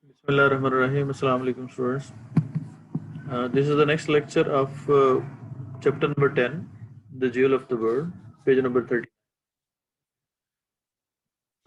Bismillahirrahmanirrahim. Assalamu alaikum students. This is the next lecture of chapter number 10, The Jewel of the World, page number 30.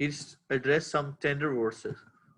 He addressed some tender verses,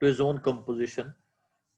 To his own composition,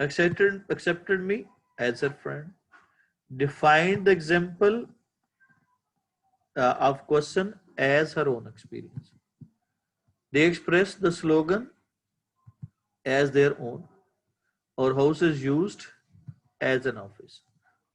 accepted me as her friend, defined the example of question as her own experience, they expressed the slogan as their own, or house is used as an office.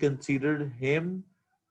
considered him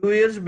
2 years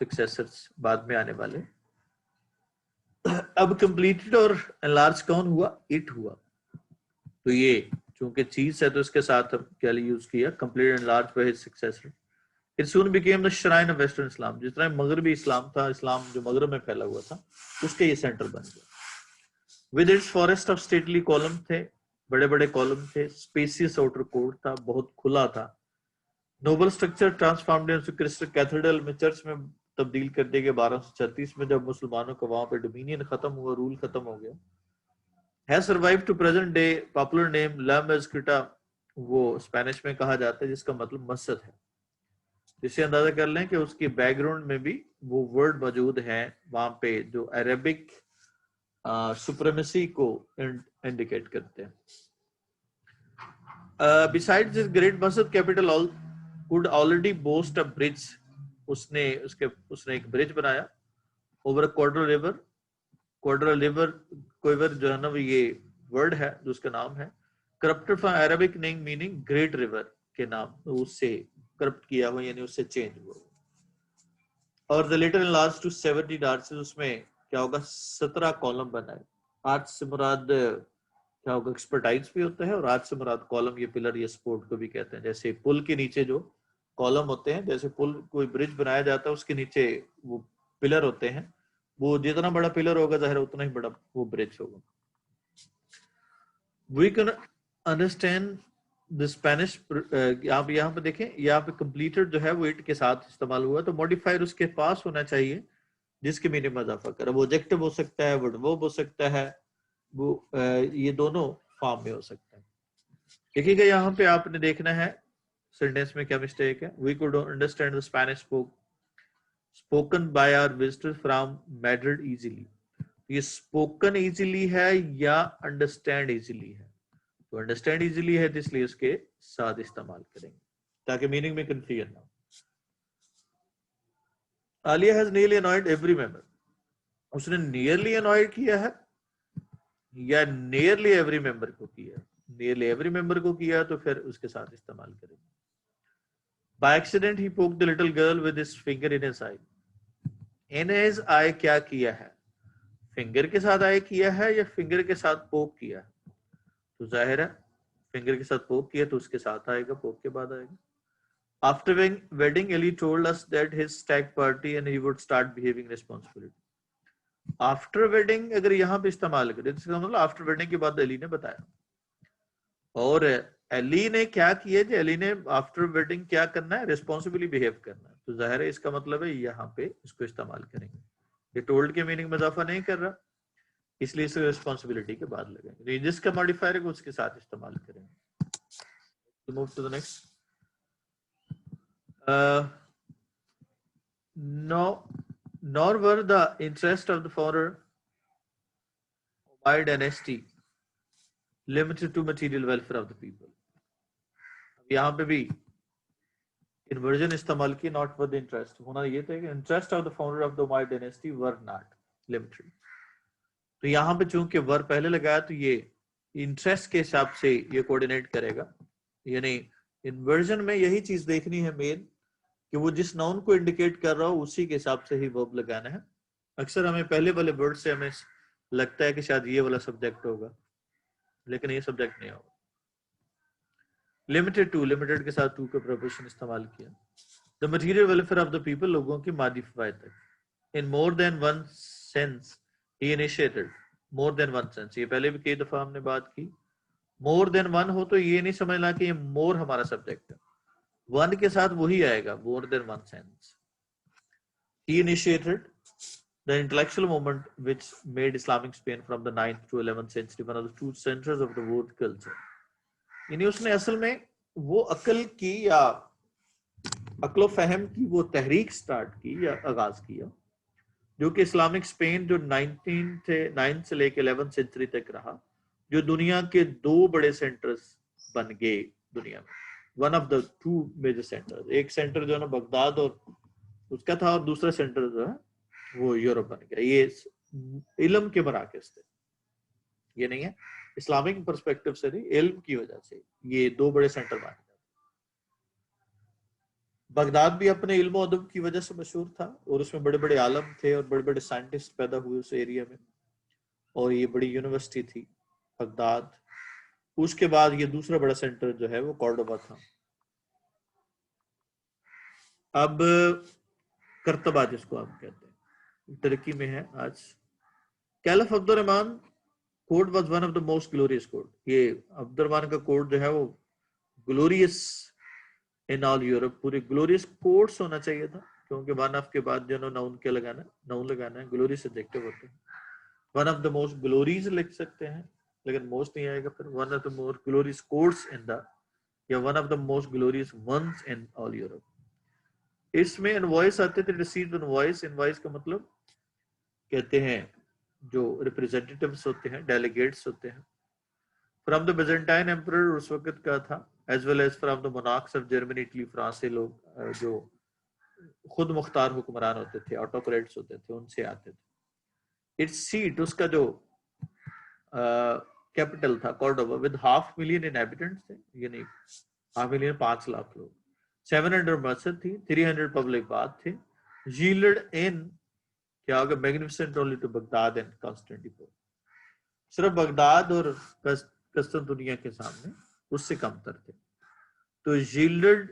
successors بعد میں آنے والے. اب completed اور enlarge کون ہوا؟ It ہوا. تو یہ چونکہ چیز ہے تو اس کے ساتھ ہم کیا یوز کیا؟ Complete and large by his successor. It soon became the shrine of Western Islam. جس طرح مغربی اسلام تھا، اسلام جو مغرب میں پھیلا ہوا تھا، اس کے یہ سینٹر بن گیا. With its forest of stately column تھے، بڑے بڑے کالم تھے، spacious outer court تھا، بہت کھلا تھا. Noble structure transformed into crystal cathedral میں چرچ میں تبدیل کر دیا گیا 1236 میں، جب مسلمانوں کا وہاں پہ ڈومینین ختم ہوا، رول ختم ہو گیا. Has survived to present day. Popular name La Mezquita وہ اسپینش میں کہا جاتا ہے جس کا مطلب مسجد ہے. جس سے اندازہ کر لیں کہ اس کی بیک گراؤنڈ میں بھی وہ ورڈ موجود ہیں وہاں پہ جو عربک سپریمیسی کو انڈیکیٹ کرتے ہیں. Besides this great masjid, capital could already boast a bridge. اس نے ایک برج بنایا over a Quadra river. Quadra river جو ہے نا وہ یہ ورڈ ہے جو اس کا نام ہے. Corrupted from Arabic name meaning great river کے نام اس سے کرپٹ کیا ہوا، یعنی اس سے چینج ہوا. اور the later enlarged to 70 arches. اس میں کیا ہوگا؟ 17 کالم بنائے. آرچ سے مراد کیا ہوگا؟ ایکسپرٹائز بھی ہوتا ہے، اور آرچ سے مراد کالم یا پلر یا سپورٹ کو بھی کہتے ہیں. جیسے پل کے نیچے جو کالم ہوتے ہیں، جیسے پل کوئی برج بنایا جاتا ہے اس کے نیچے وہ پلر ہوتے ہیں، وہ جتنا بڑا پلر ہوگا ظاہر اتنا ہی بڑا وہ برج ہوگا. We can understand the Spanish. آپ یہاں پہ دیکھیں، یہاں پہ کمپلیٹڈ جو ہے وہ اٹ کے ساتھ استعمال ہوا، تو ماڈیفائر اس کے پاس ہونا چاہیے جس کے میننگ میں اضافہ کرے. وہ ایڈجیکٹو ہو سکتا ہے، ورڈ ورب ہو سکتا ہے، وہ یہ دونوں فارم میں ہو سکتا ہے. دیکھیے گا یہاں پہ آپ نے دیکھنا ہے سینٹینس میں کیا مسٹیک ہے. We could understand the Spanish spoken by our visitors from Madrid easily. یہ spoken easily ہے یا understand easily ہے؟ تو understand easily ہے، اس لیے اس کے ساتھ استعمال کریں گے تاکہ میننگ میں کنفیوژن نہ ہو. Alia has nearly annoyed every member. اس نے nearly annoyed کیا ہے یا nearly every member کو کیا؟ nearly every member کو کیا تو پھر اس کے ساتھ استعمال کریں گے. By accident he poked the little girl with his finger in his eye. In his eye کیا کیا ہے؟ فنگر کے ساتھ آئے کیا ہے یا فنگر کے ساتھ پوک کیا ہے؟ تو ظاہر ہے فنگر کے ساتھ پوک کیا تو اس کے ساتھ آئے گا، پوک کے بعد آئے گا. After wedding, Ellie told us that his stag party and he would start behaving responsibly. After wedding اگر یہاں پہ استعمال کرے تو اس کا مطلب after wedding کے بعد علی نے بتایا. اور علی نے کیا کیا جی؟ علی نے after wedding کیا کرنا ہے؟ responsibly behave کرنا ہے. تو ظاہر ہے اس کا مطلب ہے یہاں پہ اس کو استعمال کریں گے. یہ ٹولڈ کے میننگ میں اضافہ نہیں کر رہا، اس لیے اسے ریسپانسبلٹی کے بعد لگیں گے. جس کا ماڈیفائر ہے اس کے ساتھ استعمال کریں گے. Move to the next. Nor were the interest of the founder Umayyad dynasty limited to material welfare of the people. یہاں پہ بھی انورژن استعمال کی. not with the interest ہونا یہ تھا کہ interest of the founder of the Umayyad dynasty were not limited. تو یہاں پہ چونکہ ور پہلے لگایا تو یہ انٹرسٹ کے حساب سے یہ کوآرڈینیٹ کرے گا. یعنی انورژن میں یہی چیز دیکھنی ہے مین کہ وہ جس ناؤن کو انڈیکیٹ کر رہا ہو اسی کے حساب سے ہی ورب لگانا ہے. اکثر ہمیں پہلے والے ورڈ سے ہمیں لگتا ہے کہ شاید یہ والا سبجیکٹ ہوگا، لیکن یہ سبجیکٹ نہیں ہوگا. لمیٹڈ ٹو، لمیٹڈ کے ساتھ ٹو کا پریپوزیشن استعمال کیا. The material welfare of the people, لوگوں کی مادی فوائد تک. ان مور دین ون سینس ہی انیشیٹڈ. مور دین ون سینس، یہ پہلے بھی کئی دفعہ ہم نے بات کی. مور دین ون ہو تو یہ نہیں سمجھنا کہ یہ مور ہمارا سبجیکٹ ہے، ون کے ساتھ وہی آئے گا، more than one sense. He initiated the intellectual movement which made Islamic Spain from the 9th to 11th century one of the two centers of the world culture. یعنی اس نے اصل میں وہ عقل کی یا عقل و فہم کی وہ تحریک سٹارٹ کی یا آغاز کیا جو کہ اسلامک اسپین جو 9 سے لے کے 11 سینچری تک رہا، جو دنیا کے دو بڑے سینٹرز بن گئے دنیا میں. One of the two major centre, ایک سینٹر جو ہے نا بغداد اور اس کا تھا، اور دوسرا سینٹر جو ہے وہ یورپ بن گیا. یہ علم کے مراکز تھے، یہ نہیں ہے اسلامک پرسپیکٹو سے نہیں، علم کی وجہ سے یہ دو بڑے سینٹر بن گئے. بغداد بھی اپنے علم و ادب کی وجہ سے مشہور تھا اور اس میں بڑے بڑے عالم تھے اور بڑے بڑے سائنٹسٹ پیدا ہوئے اس ایریا میں، اور یہ بڑی یونیورسٹی تھی بغداد. اس کے بعد یہ دوسرا بڑا سینٹر جو ہے وہ کورڈوبا تھا. اب کرتبہ جس کو آپ کہتے ہیں ترکی میں ہے آج. Caliph Abdul Rahman court was one of the most glorious court. یہ عبد الرحمان کا کوڈ جو ہے وہ گلوریس ان آل یورپ، پورے گلوریس کوڈس ہونا چاہیے تھا، کیونکہ ون آف کے بعد جو ناؤن کیا لگانا ہے، ناؤن لگانا ہے. گلوریس ایڈجیکٹو ہوتے ہیں. One of the most glories لکھ سکتے ہیں لیکن موسٹ نہیں آئے گا. پھر one of the most glorious courts in the, یا one of the most glorious ones in all Europe. اس میں انوائس آتے تھے، ریسیوڈ انوائس. انوائس کا مطلب کہتے ہیں جو ریپریزنٹیٹیوز ہوتے ہیں، ڈیلیگیٹس ہوتے ہیں فرام دا بیزنٹائن ایمپرر اس وقت کا تھا، as well as from the monarchs of Germany, Italy, France سے لوگ جو خود مختار حکمران ہوتے تھے، آٹوکریٹس ہوتے تھے، ان سے آتے تھے. اٹس سیٹ، اس کا جو کیپٹل تھا کورڈوبا، ود 500,000 انہیبیٹنٹس تھے، یعنی 500,000 5 لاکھ لوگ. 700 مسجد تھی، 300 پبلک بات تھے. ییلڈ ان کیا ہوگا magnificent only to Baghdad and Constantinople. صرف بغداد اور قسطنطنیہ کے سامنے اس سے کم تر تھے. تو ییلڈ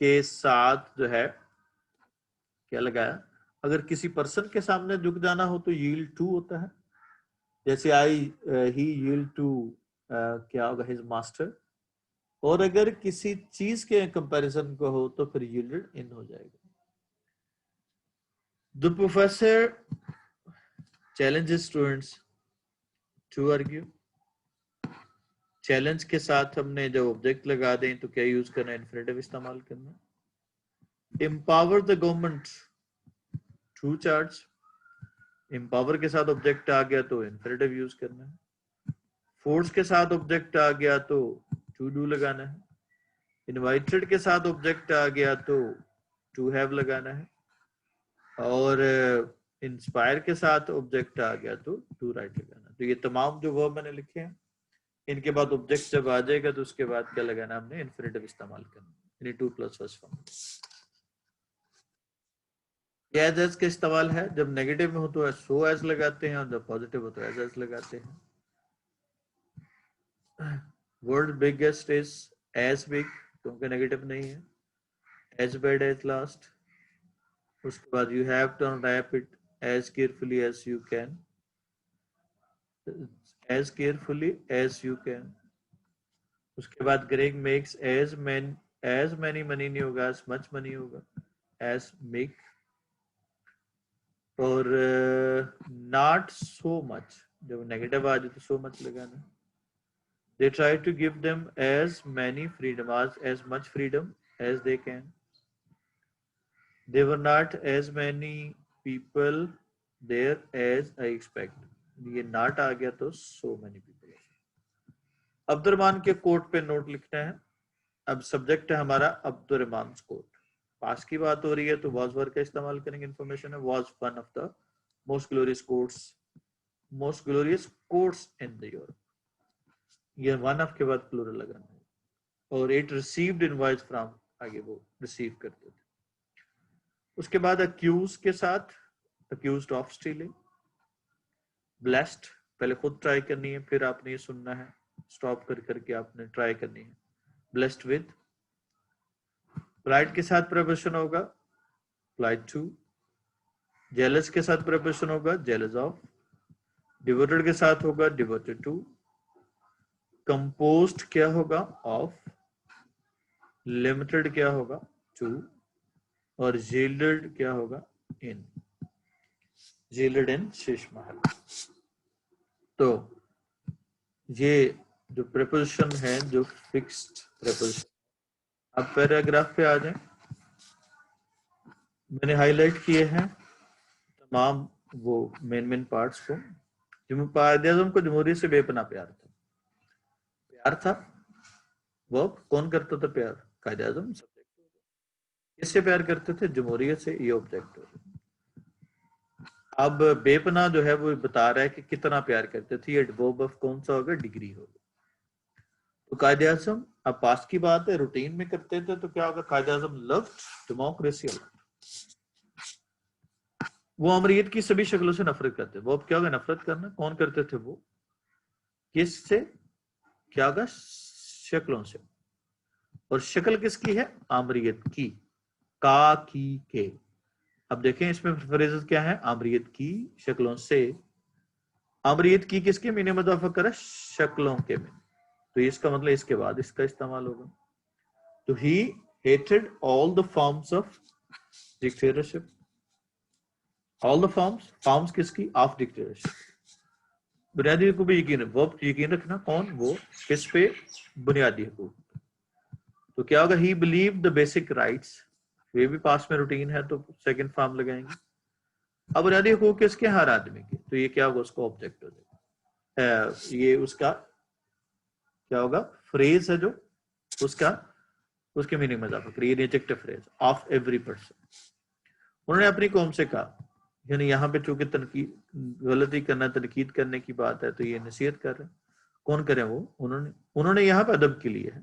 کے ساتھ جو ہے کیا لگایا، اگر کسی پرسن کے سامنے جھک جانا ہو تو ییلڈ ٹو ہوتا ہے. جیسے ہی ییلڈ ٹو کیا ہوگا ہز ماسٹر. اور اگر کسی چیز کے کمپیریزن کو ہو تو پھر ییلڈ ان ہو جائے گا. The professor challenges students to argue. Challenge کے ساتھ ہم نے جب آبجیکٹ لگا دیں تو کیا یوز کرنا ہے، انفینیٹیو استعمال کرنا. empower the government to charge. empower کے ساتھ آبجیکٹ آ گیا تو انفینیٹیو یوز کرنا ہے. فورس کے ساتھ آبجیکٹ آ گیا تو to do لگانا ہے. انوائٹڈ کے ساتھ آبجیکٹ آ گیا تو to have لگانا ہے. اور انسپائر کے ساتھ آبجیکٹ آ گیا تو ٹو رائٹ لگانا. تو یہ تمام جو ورب میں نے لکھے ہیں، ان کے بعد آبجیکٹ جب آ جائے گا تو اس کے بعد کیا لگانا، ہم نے انفینیٹیو استعمال کرنا، یعنی 2+ فرسٹ فارم. ایز ایز کا استعمال ہے، جب نیگیٹو میں ہو تو سو ایز لگاتے ہیں، اور جب پازیٹیو ہو تو ایز ایز لگاتے ہیں. Word biggest is as big, کیونکہ نیگیٹو نہیں ہے. As bad as last. اس کے بعد you have to unwrap it as carefully as you can. as carefully as you can. اس کے بعد Greg makes as many money نہیں ہوگا، as much money ہوگا، as make. اور not so much، جب نیگیٹو آ جائے تو so much لگانا. they try to give them as many freedom as much freedom as they can. There were not as many people there as I expect. یہ not آ گیا تو so many people. عبد الرحمان کے کوٹ پہ note لکھنا ہے. اب subject ہے ہمارا عبد الرحمان's کوٹ. پاس کی بات ہو رہی ہے تو واز ورڈ کا استعمال کریں گے. انفارمیشن ہے was one of the most glorious coats in the Europe. یہ ون آف کے بعد پلورل لگانا ہے. اور اٹ ریسیوڈ انوائس فرام، آگے وہ ریسیو کرتے تھے. اس کے بعد اکیوز کے ساتھ اکیوزڈ آف اسٹیلنگ. بلیسڈ پہلے خود ٹرائی کرنی ہے، پھر آپ نے یہ سننا ہے، اسٹاپ کر کے آپ نے ٹرائی کرنی ہے. Blessed with. پلائٹ کے ساتھ پریپوزیشن ہوگا پلائٹ ٹو. جیلس کے ساتھ پریپوزیشن ہوگا جیلس آف. ڈیووٹڈ کے ساتھ ہوگا ڈیووٹڈ ٹو. کمپوزڈ کیا ہوگا آف. لمیٹڈ کیا ہوگا ٹو. اور ییلڈڈ کیا ہوگا ان. ییلڈ ان شیش محل. تو یہ جو پریپوزیشن ہے جو فکسڈ پریپوزیشن. اب پیراگراف پہ آ جائیں. میں نے ہائی لائٹ کیے ہیں تمام وہ مین پارٹس کو. قائد اعظم کو جمہوریت سے بے پناہ پیار تھا. پیار تھا وہ کون کرتا تھا پیار؟ قائد اعظم. کس سے پیار کرتے تھے؟ جمہوریت سے. یہ آبجیکٹ. اب بے پناہ جو ہے وہ بتا رہا ہے کہ کتنا پیار کرتے تھے. یہ ایڈورب آف کون سا ہوگا؟ ڈگری ہوگا. تو قائد اعظم اب پاسٹ کی بات ہے, روٹین میں کرتے تھے تو کیا ہوگا, Quaid Azam loved democracy a lot. وہ امریت کی سبھی شکلوں سے نفرت کرتے. وہ اب کیا ہوگا نفرت کرنا, کون کرتے تھے وہ, کس سے, کیا ہوگا شکلوں سے. اور شکل کس کی ہے, آمریت کی, کا کی کے. اب دیکھیں اس میں فریزز کیا ہے, آمریت کی شکلوں سے. آمریت کی کس کے معنی مضافہ کرا, شکلوں کے میں. تو اس کا مطلب اس کے بعد اس کا استعمال ہوگا. تو he hated all the forms of dictatorship. all the forms کس کی, of dictatorship. بنیادی حقوق بھی یقین, وہ یقین رکھنا کون, وہ کس پہ, بنیادی حقوق. تو کیا ہوگا, he believed the basic rights. یہ بھی پاس میں روٹین ہے تو سیکنڈ فارم لگائیں گے. اب بنیادی حقوق کس کے, ہر آدمی کے. تو یہ کیا ہوگا, اس کو آبجیکٹ ہو جائے گا. یہ اس کا کیا ہوگا, فریز ہے جو اس کا, اس کے میننگ میں اضافہ کریے, adjective phrase of every person. انہوں نے اپنی قوم سے کہا, یعنی یہاں پہ چونکہ تنقید غلطی کرنا تنقید کرنے کی بات ہے تو یہ نصیحت کر رہے ہیں. کون کریں وہ, انہوں نے یہاں پہ ادب کے لیے ہے.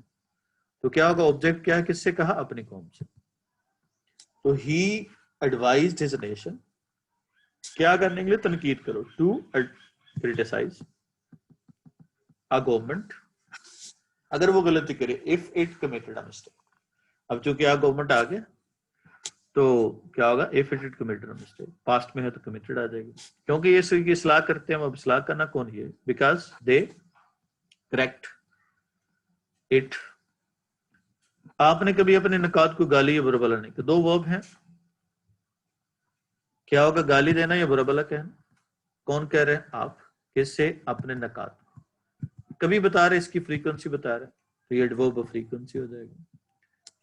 تو کیا ہوگا, آبجیکٹ کیا ہے, کس سے کہا, اپنی قوم سے. تو ہی ایڈوائزڈ ہز نیشن, کیا کرنے کے لیے, تنقید کرو, ٹو کریٹیسائز ا گورنمنٹ اگر وہ غلطی کرے, if it committed a mistake. اب چونکہ گورنمنٹ آ گیا تو کیا ہوگا, if it committed a mistake, past میں ہے تو کمیٹڈ آ جائے گی, کیونکہ یہ کی اصلاح کرتے ہیں. اب اصلاح کرنا کون ہے, بیکاز دے کریکٹ اٹ. آپ نے کبھی اپنے نکات کو گالی یا برا بلا نہیں کہ, دو ورب ہیں, کیا ہوگا, گالی دینا یا برا بلا کہنا. کون کہہ رہے ہیں, آپ, کس سے, اپنے نکات. کبھی بتا رہے, اس کی فریکوینسی بتا رہے, تو یہ ایڈورب آف فریکوینسی ہو جائے گا.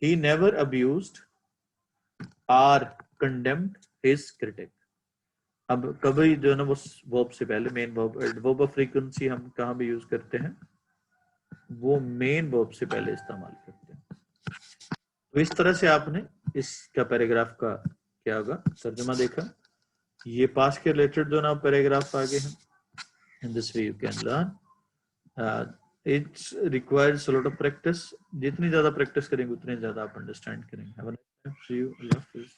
He never abused or condemned his critic. اب کبھی جو ہے نا وہ verb سے پہلے مین verb, adverb of frequency ہم کہاں بھی یوز کرتے ہیں, وہ مین verb سے پہلے استعمال کرتے ہیں. تو اس طرح سے آپ نے اس کا پیراگراف کا کیا ہوگا ترجمہ دیکھا. یہ پاس کے ریلیٹڈ جو نا پیراگراف آگے ہیں. In this way you can learn. It requires a lot of practice. جتنی زیادہ پریکٹس کریں گے اتنے زیادہ آپ انڈرسٹینڈ کریں گے. See you. اللہ حافظ.